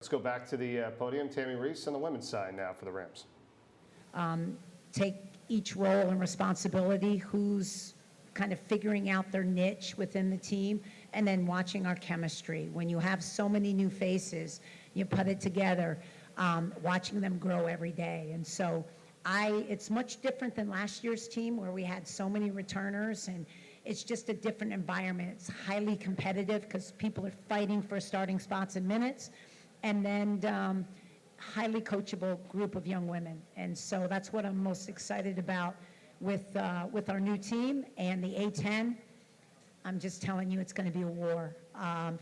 Let's go back to the podium. Tammi Reiss on the women's side now for the Rams. Take each role and responsibility, who's kind of figuring out their niche within the team, and then watching our chemistry. When you have so many new faces, you put it together, watching them grow every day. And so it's much different than last year's team where we had so many returners, and it's just a different environment. It's highly competitive because people are fighting for starting spots and minutes, and then highly coachable group of young women. And so that's what I'm most excited about with our new team and the A10. I'm just telling you, it's going to be a war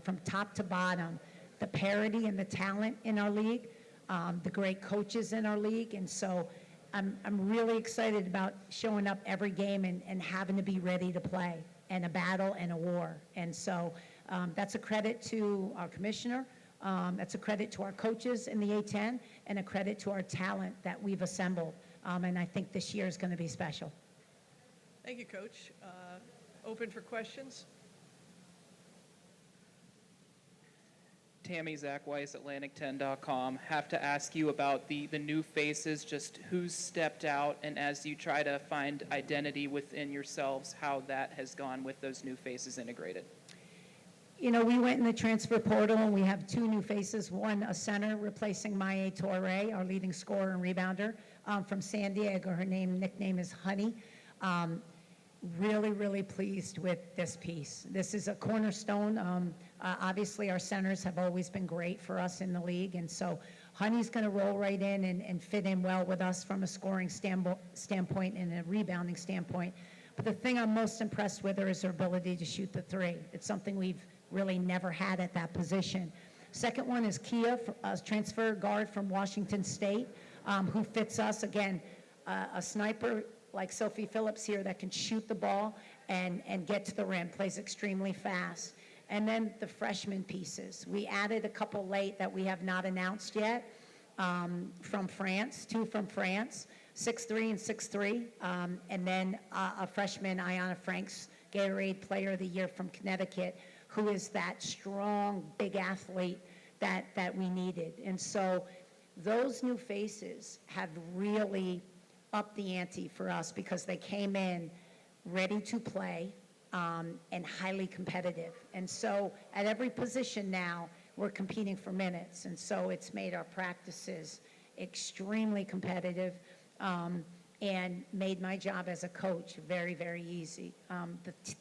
from top to bottom. The parity and the talent in our league, the great coaches in our league. And so I'm really excited about showing up every game and having to be ready to play, and a battle and a war. And so that's a credit to our commissioner. That's a credit to our coaches in the A10, and a credit to our talent that we've assembled. And I think this year is going to be special. Thank you, Coach. Open for questions. Tammi, Zach Weiss, Atlantic10.com. Have to ask you about the new faces, just who's stepped out, and as you try to find identity within yourselves, how that has gone with those new faces integrated. You know, we went in the transfer portal, and we have two new faces. One, a center replacing Maya Torre, our leading scorer and rebounder from San Diego. Her nickname is Honey. Really, really pleased with this piece. This is a cornerstone. Obviously, our centers have always been great for us in the league, and so Honey's going to roll right in and fit in well with us from a scoring standpoint and a rebounding standpoint. But the thing I'm most impressed with her is her ability to shoot the three. It's something we've really never had at that position. Second one is Kia, a transfer guard from Washington State, who fits us. Again, a sniper like Sophie Phillips here that can shoot the ball and get to the rim, plays extremely fast. And then the freshman pieces. We added a couple late that we have not announced yet from France, two from France, 6'3" and 6'3", and then a freshman, Ayanna Franks, Gatorade Player of the Year from Connecticut, who is that strong, big athlete that we needed. And so those new faces have really upped the ante for us because they came in ready to play and highly competitive. And so at every position now, we're competing for minutes. And so it's made our practices extremely competitive and made my job as a coach very, very easy.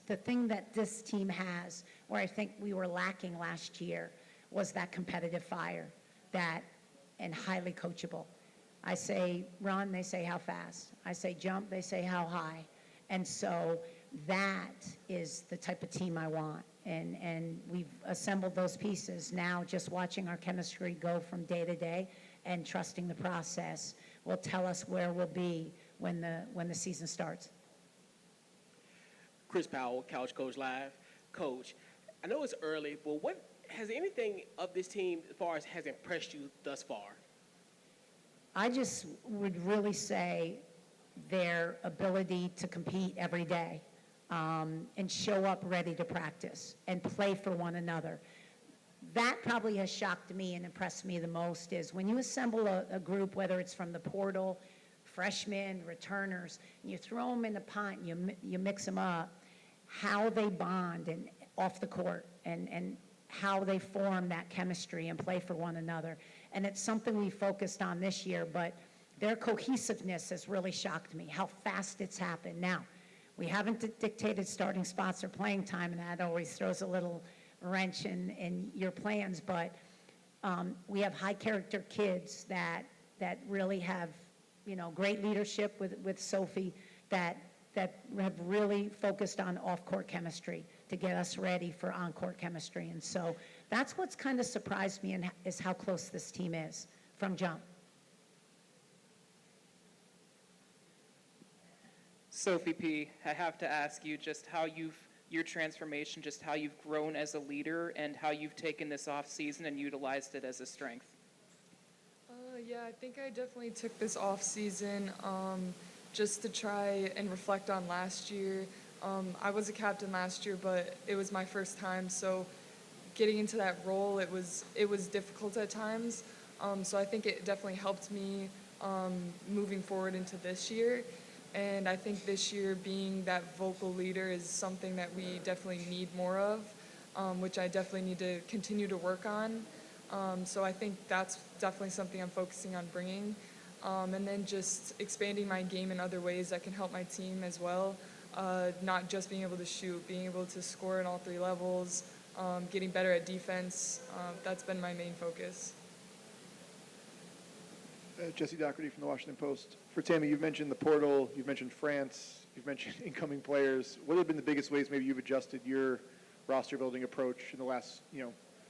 The thing that this team has, where I think we were lacking last year, was that competitive fire, and highly coachable. I say run, they say how fast. I say jump, they say how high. And so that is the type of team I want. And we've assembled those pieces. Now just watching our chemistry go from day to day and trusting the process will tell us where we'll be when the season starts. Chris Powell, Couch Coach Live. Coach, I know it's early, but what has anything of this team as far as has impressed you thus far? I just would really say their ability to compete every day and show up ready to practice and play for one another. That probably has shocked me and impressed me the most is when you assemble a group, whether it's from the portal, freshmen, returners, and you throw them in a pot and you mix them up, how they bond and off the court and how they form that chemistry and play for one another. And it's something we focused on this year, but their cohesiveness has really shocked me, how fast it's happened. Now, we haven't dictated starting spots or playing time, and that always throws a little wrench in your plans, but we have high character kids that really have, great leadership with Sophie that have really focused on off-court chemistry to get us ready for on-court chemistry. And so that's what's kind of surprised me is how close this team is from jump. Sophie P., I have to ask you just how your transformation, just how you've grown as a leader and how you've taken this off season and utilized it as a strength. Yeah, I think I definitely took this off season just to try and reflect on last year. I was a captain last year, but it was my first time, so getting into that role, it was difficult at times. So I think it definitely helped me moving forward into this year. And I think this year being that vocal leader is something that we definitely need more of, which I definitely need to continue to work on. So I think that's definitely something I'm focusing on bringing. And then just expanding my game in other ways that can help my team as well. Not just being able to shoot, being able to score in all three levels, getting better at defense. That's been my main focus. Jesse Doherty from the Washington Post. For Tammi, you've mentioned the portal, you've mentioned France, you've mentioned incoming players. What have been the biggest ways maybe you've adjusted your roster building approach in the last,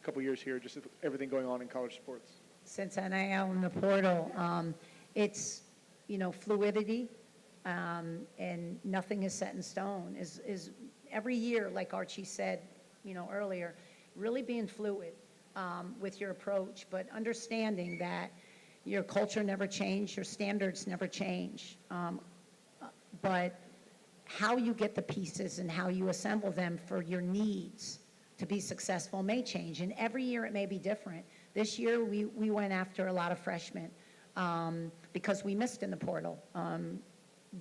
couple years here, just everything going on in college sports? Since NIL and the portal, it's, fluidity, and nothing is set in stone. Is every year, like Archie said, earlier, really being fluid with your approach, but understanding that your culture never changed, your standards never change. But how you get the pieces and how you assemble them for your needs to be successful may change. And every year it may be different. This year we went after a lot of freshmen because we missed in the portal.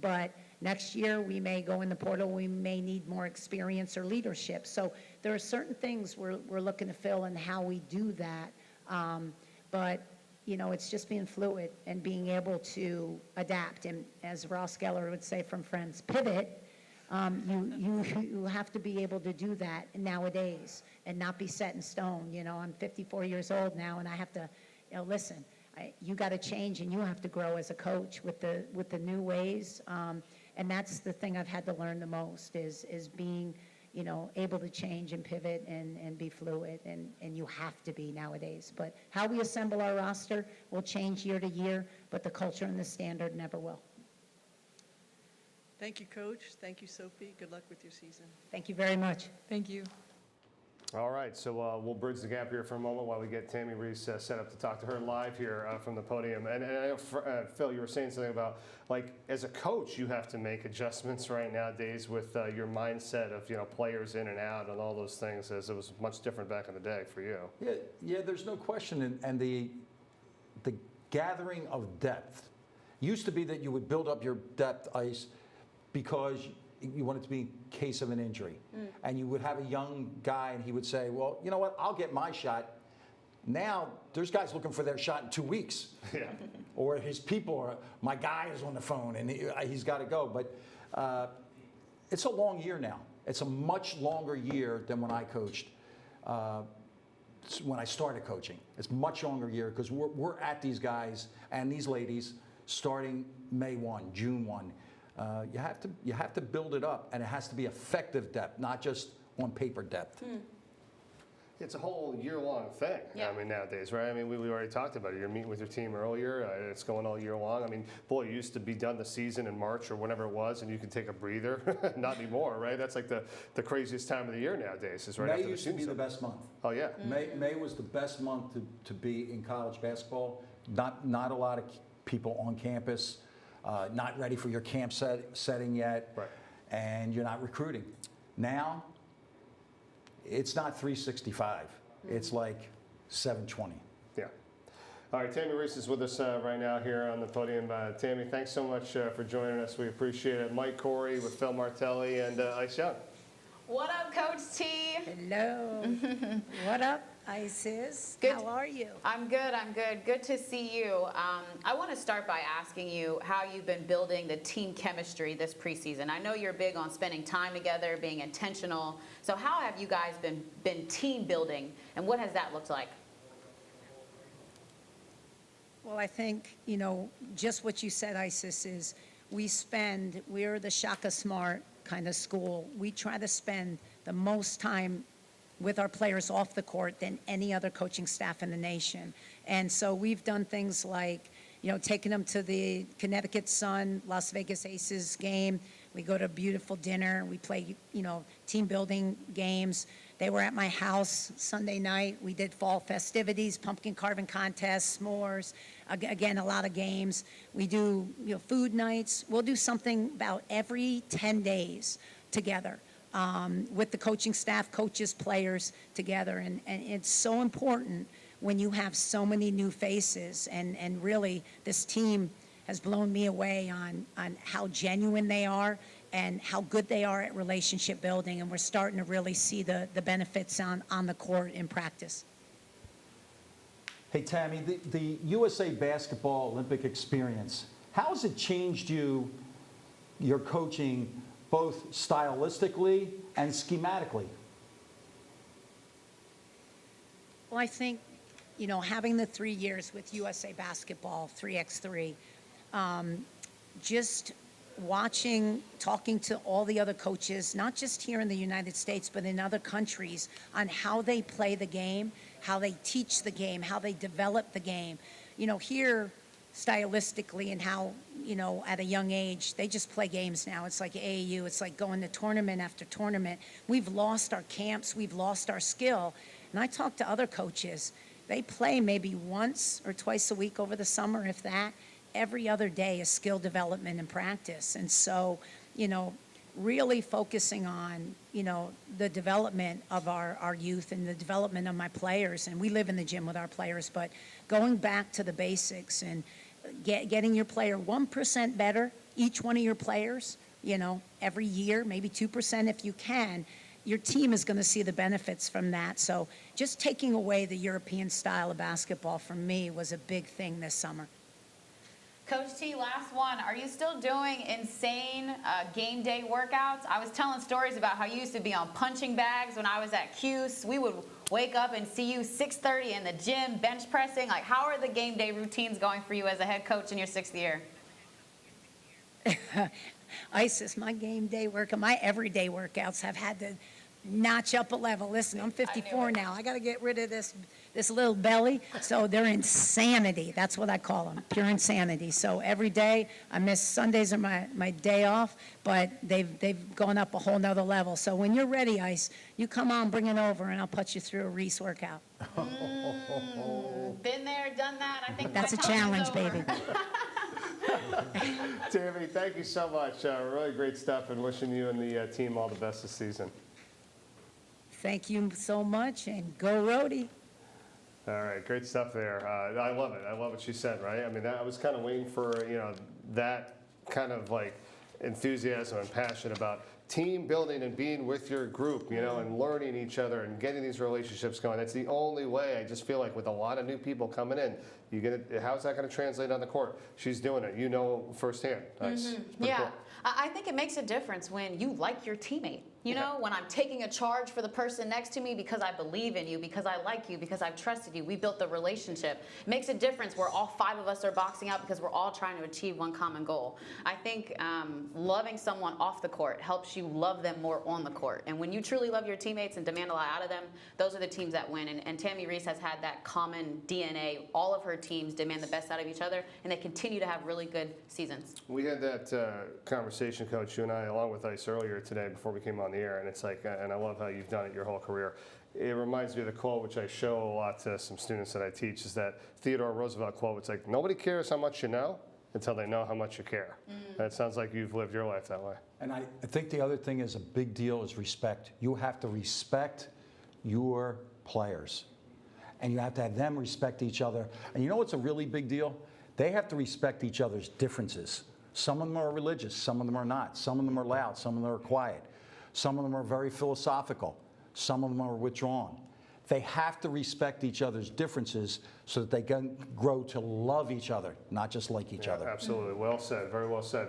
But next year we may go in the portal, we may need more experience or leadership. So there are certain things we're looking to fill and how we do that. But it's just being fluid and being able to adapt. And as Ross Geller would say from Friends, pivot. You have to be able to do that nowadays and not be set in stone. I'm 54 years old now, and I have to, listen. You got to change, and you have to grow as a coach with the new ways. And that's the thing I've had to learn the most is being, able to change and pivot and be fluid, and you have to be nowadays. But how we assemble our roster will change year to year, but the culture and the standard never will. Thank you, Coach. Thank you, Sophie. Good luck with your season. Thank you very much. Thank you. All right, so we'll bridge the gap here for a moment while we get Tammi Reiss set up to talk to her live here from the podium. And I know, Phil, you were saying something about, as a coach, you have to make adjustments right nowadays with your mindset of, players in and out and all those things, as it was much different back in the day for you. Yeah, there's no question. And the gathering of depth used to be that you would build up your depth ice because you want it to be in case of an injury. And you would have a young guy and he would say, well, you know what, I'll get my shot. Now, there's guys looking for their shot in 2 weeks. Yeah. Or his people, or my guy is on the phone and he's got to go. But it's a long year now. It's a much longer year than when I coached, when I started coaching. It's a much longer year because we're at these guys and these ladies starting May 1, June 1. You have to build it up, and it has to be effective depth, not just on paper depth. It's a whole year-long thing. Yeah. I mean, nowadays, right? I mean, we already talked about it. You're meeting with your team earlier. It's going all year long. I mean, boy, it used to be done the season in March or whenever it was, and you could take a breather. Not anymore, right? That's like the craziest time of the year nowadays. Is right May after the used to be the season. best month. Oh yeah. May was the best month to be in college basketball. Not a lot of people on campus. Not ready for your camp setting yet, Right. and you're not recruiting. Now, it's not 365. It's like 720. Yeah. All right, Tammi Reiss is with us right now here on the podium. Tammi, thanks so much for joining us. We appreciate it. Mike Corey with Phil Martelli and Ice Young. What up, Coach T? Hello. What up, Isis? Good. How are you? I'm good. Good to see you. I want to start by asking you how you've been building the team chemistry this preseason. I know you're big on spending time together, being intentional. So how have you guys been team building, and what has that looked like? Well, I think, just what you said, Isis, is we're the Shaka Smart kind of school. We try to spend the most time with our players off the court than any other coaching staff in the nation. And so we've done things like, taking them to the Connecticut Sun, Las Vegas Aces game. We go to a beautiful dinner. We play, team building games. They were at my house Sunday night. We did fall festivities, pumpkin carving contests, s'mores. Again, a lot of games. We do, food nights. We'll do something about every 10 days together. with the coaching staff, coaches, players together. And it's so important when you have so many new faces. And really, this team has blown me away on how genuine they are and how good they are at relationship building. And we're starting to really see the benefits on the court in practice. Hey, Tammy, the USA Basketball Olympic experience, how has it changed you, your coaching, both stylistically and schematically? Well, I think, having the 3 years with USA Basketball, 3x3, just watching, talking to all the other coaches, not just here in the United States, but in other countries, on how they play the game, how they teach the game, how they develop the game. Here, stylistically, and how, at a young age, they just play games now. It's like AAU. It's like going to tournament after tournament. We've lost our camps. We've lost our skill. And I talk to other coaches. They play maybe once or twice a week over the summer, if that. Every other day is skill development and practice. And so, really focusing on, the development of our youth and the development of my players. And we live in the gym with our players, but going back to the basics and getting your player 1% better, each one of your players, every year, maybe 2% if you can, your team is going to see the benefits from that. So just taking away the European style of basketball for me was a big thing this summer. Coach T, last one. Are you still doing insane game day workouts? I was telling stories about how you used to be on punching bags when I was at Cuse. We would wake up and see you 6:30 in the gym, bench pressing. Like, how are the game day routines going for you as a head coach in your 6th year? Isis, my game day my everyday workouts have had to notch up a level. Listen, I'm 54 now. I got to get rid of this little belly. So they're insanity. That's what I call them, pure insanity. So every day, I miss Sundays are my day off, but they've gone up a whole nother level. So when you're ready, Ice, you come on, bring it over, and I'll put you through a Reiss workout. Been there, done that. I think That's my a time is challenge, over. baby. Tammi, thank you so much. Really great stuff, and wishing you and the team all the best this season. Thank you so much, and go Rhode. All right, great stuff there. I love it. I love what she said, right? I mean, I was kind of waiting for, that kind of like enthusiasm and passion about team building and being with your group, and learning each other and getting these relationships going. That's the only way. I just feel like with a lot of new people coming in, how's that going to translate on the court? She's doing it, firsthand. Nice. It's pretty Yeah. cool. I think it makes a difference when you like your teammate. When I'm taking a charge for the person next to me because I believe in you, because I like you, because I've trusted you. We built the relationship. It makes a difference where all 5 of us are boxing out because we're all trying to achieve one common goal. I think loving someone off the court helps you love them more on the court. And when you truly love your teammates and demand a lot out of them, those are the teams that win. And Tammi Reiss has had that common DNA. All of her teams demand the best out of each other, and they continue to have really good seasons. We had that conversation, Coach, you and I, along with Ice earlier today before we came on the air, and it's like, and I love how you've done it your whole career. It reminds me of the quote, which I show a lot to some students that I teach, is that Theodore Roosevelt quote. It's like, nobody cares how much you know until they know how much you care. And it sounds like you've lived your life that way. And I think the other thing is a big deal is respect. You have to respect your players. And you have to have them respect each other. And you know what's a really big deal? They have to respect each other's differences. Some of them are religious, some of them are not. Some of them are loud, some of them are quiet. Some of them are very philosophical. Some of them are withdrawn. They have to respect each other's differences so that they can grow to love each other, not just like each other. Absolutely. Well said. Very well said.